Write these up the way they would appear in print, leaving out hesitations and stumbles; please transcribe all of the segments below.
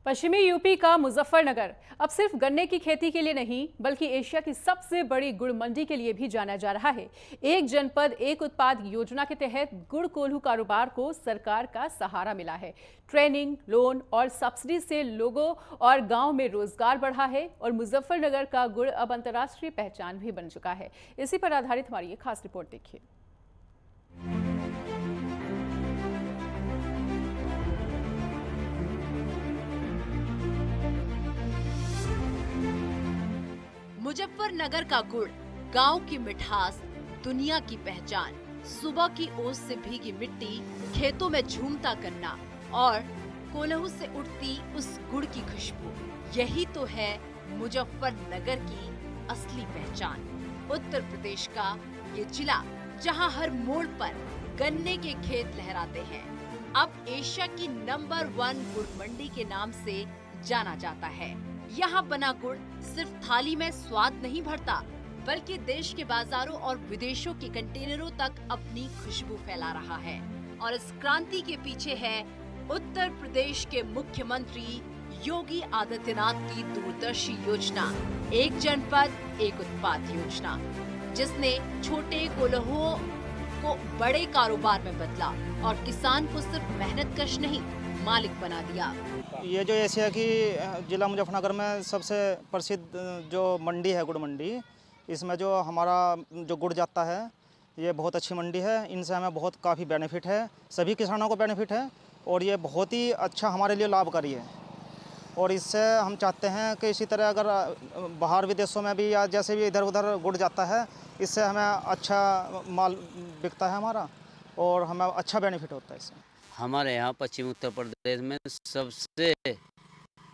पश्चिमी यूपी का मुजफ्फरनगर अब सिर्फ गन्ने की खेती के लिए नहीं बल्कि एशिया की सबसे बड़ी गुड़ मंडी के लिए भी जाना जा रहा है। एक जनपद एक उत्पाद योजना के तहत गुड़ कोल्हू कारोबार को सरकार का सहारा मिला है। ट्रेनिंग, लोन और सब्सिडी से लोगों और गांव में रोजगार बढ़ा है और मुजफ्फरनगर का गुड़ अब अंतर्राष्ट्रीय पहचान भी बन चुका है। इसी पर आधारित हमारी ये खास रिपोर्ट देखिए। मुजफ्फरनगर का गुड़, गांव की मिठास, दुनिया की पहचान, सुबह की ओस से भीगी मिट्टी, खेतों में झूमता गन्ना और कोल्हू से उठती उस गुड़ की खुशबू, यही तो है मुजफ्फरनगर की असली पहचान। उत्तर प्रदेश का ये जिला जहां हर मोड़ पर गन्ने के खेत लहराते हैं, अब एशिया की नंबर 1 गुड़ मंडी के नाम से जाना जाता है। यहाँ बना गुड़ सिर्फ थाली में स्वाद नहीं भरता, बल्कि देश के बाजारों और विदेशों के कंटेनरों तक अपनी खुशबू फैला रहा है। और इस क्रांति के पीछे है उत्तर प्रदेश के मुख्यमंत्री योगी आदित्यनाथ की दूरदर्शी योजना, एक जनपद एक उत्पाद योजना, जिसने छोटे कोल्हुओं को बड़े कारोबार में बदला और किसान को सिर्फ मेहनतकश नहीं मालिक बना दिया। ये जो एशिया की जिला मुजफ्फरनगर में सबसे प्रसिद्ध जो मंडी है, गुड़ मंडी, इसमें जो हमारा जो गुड़ जाता है ये बहुत अच्छी मंडी है। इनसे हमें बहुत काफ़ी बेनिफिट है, सभी किसानों को बेनिफिट है और ये बहुत ही अच्छा हमारे लिए लाभकारी है। और इससे हम चाहते हैं कि इसी तरह अगर बाहर विदेशों में भी या जैसे भी इधर उधर गुड़ जाता है, इससे हमें अच्छा माल बिकता है हमारा और हमें अच्छा बेनिफिट होता है इससे। हमारे यहाँ पश्चिम उत्तर प्रदेश में सबसे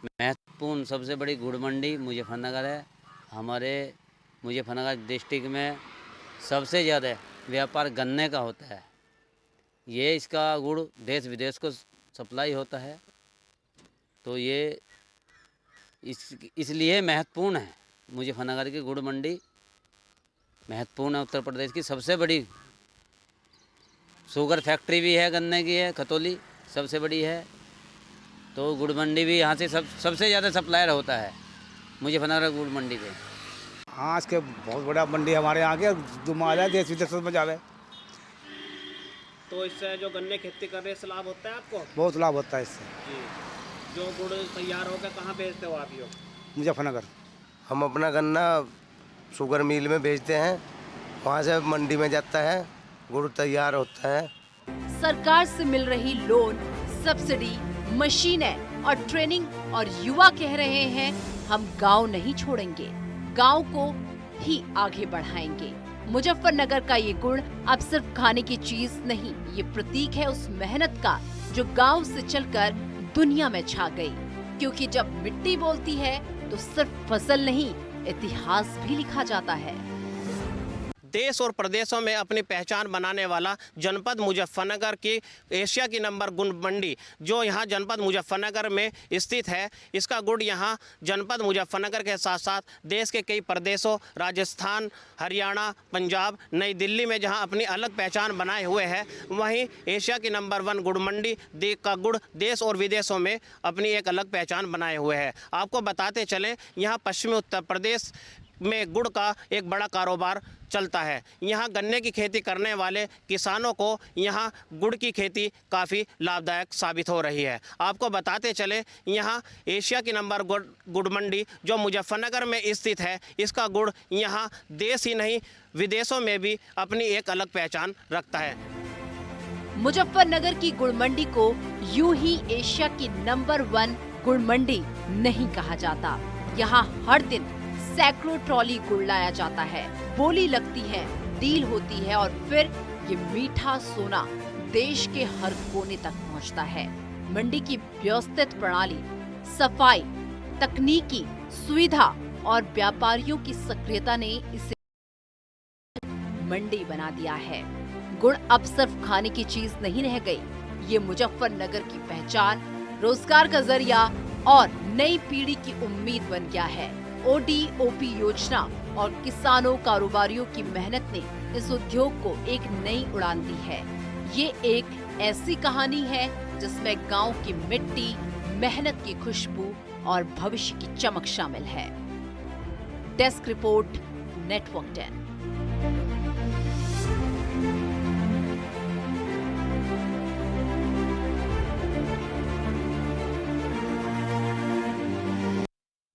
महत्वपूर्ण सबसे बड़ी गुड़ मंडी मुजफ्फरनगर है। हमारे मुजफ्फरनगर डिस्ट्रिक्ट में सबसे ज़्यादा व्यापार गन्ने का होता है। ये इसका गुड़ देश विदेश को सप्लाई होता है, तो ये इसलिए महत्वपूर्ण है। मुजफ्फरनगर की गुड़ मंडी महत्वपूर्ण है, उत्तर प्रदेश की सबसे बड़ी। शुगर फैक्ट्री भी है, गन्ने की है, खतौली सबसे बड़ी है, तो गुड़ मंडी भी यहाँ से सबसे ज़्यादा सप्लायर होता है मुजफ्फरनगर गुड़ मंडी पे। हाँ, इसके बहुत बड़ा मंडी है हमारे यहाँ के, जो माल है देश विदेश में जावे। तो इससे जो गन्ने खेती कर रहे हैं, इससे लाभ होता है आपको? बहुत लाभ होता है इससे जी। जो गुड़ तैयार होकर कहाँ भेजते हो आप यो? मुजफ्फरनगर। हम अपना गन्ना शुगर मिल में भेजते हैं, वहाँ से मंडी में जाता है, गुड़ तैयार होता है। सरकार से मिल रही लोन, सब्सिडी, मशीनें और ट्रेनिंग और युवा कह रहे हैं हम गांव नहीं छोड़ेंगे, गांव को ही आगे बढ़ाएंगे। मुजफ्फरनगर का ये गुड़ अब सिर्फ खाने की चीज नहीं, ये प्रतीक है उस मेहनत का जो गांव से चलकर दुनिया में छा गई। क्योंकि जब मिट्टी बोलती है तो सिर्फ फसल नहीं, इतिहास भी लिखा जाता है। देश और प्रदेशों में अपनी पहचान बनाने वाला जनपद मुजफ्फरनगर की एशिया की नंबर गुड़ मंडी जो यहाँ जनपद मुजफ्फरनगर में स्थित है, इसका गुड़ यहाँ जनपद मुजफ्फरनगर के साथ साथ देश के कई प्रदेशों, राजस्थान, हरियाणा, पंजाब, नई दिल्ली में जहाँ अपनी अलग पहचान बनाए हुए है, वहीं एशिया की नंबर 1 गुड़ मंडी का गुड़ देश और विदेशों में अपनी एक अलग पहचान बनाए हुए है। आपको बताते चलें, यहाँ पश्चिमी उत्तर प्रदेश में गुड़ का एक बड़ा कारोबार चलता है। यहाँ गन्ने की खेती करने वाले किसानों को यहाँ गुड़ की खेती काफ़ी लाभदायक साबित हो रही है। आपको बताते चले, यहाँ एशिया की नंबर गुड़ मंडी जो मुजफ्फरनगर में स्थित है, इसका गुड़ यहाँ देश ही नहीं विदेशों में भी अपनी एक अलग पहचान रखता है। मुजफ्फरनगर की गुड़ मंडी को यूं ही एशिया की नंबर 1 गुड़ मंडी नहीं कहा जाता। यहाँ हर दिन सैकड़ों ट्रॉली गुड़ लाया जाता है, बोली लगती है, डील होती है और फिर ये मीठा सोना देश के हर कोने तक पहुंचता है। मंडी की व्यवस्थित प्रणाली, सफाई, तकनीकी सुविधा और व्यापारियों की सक्रियता ने इसे मंडी बना दिया है। गुड़ अब सिर्फ खाने की चीज नहीं रह गई, ये मुजफ्फरनगर की पहचान, रोजगार का जरिया और नई पीढ़ी की उम्मीद बन गया है। ODOP योजना और किसानों, कारोबारियों की मेहनत ने इस उद्योग को एक नई उड़ान दी है। ये एक ऐसी कहानी है जिसमें गांव की मिट्टी, मेहनत की खुशबू और भविष्य की चमक शामिल है। Desk report, network 10।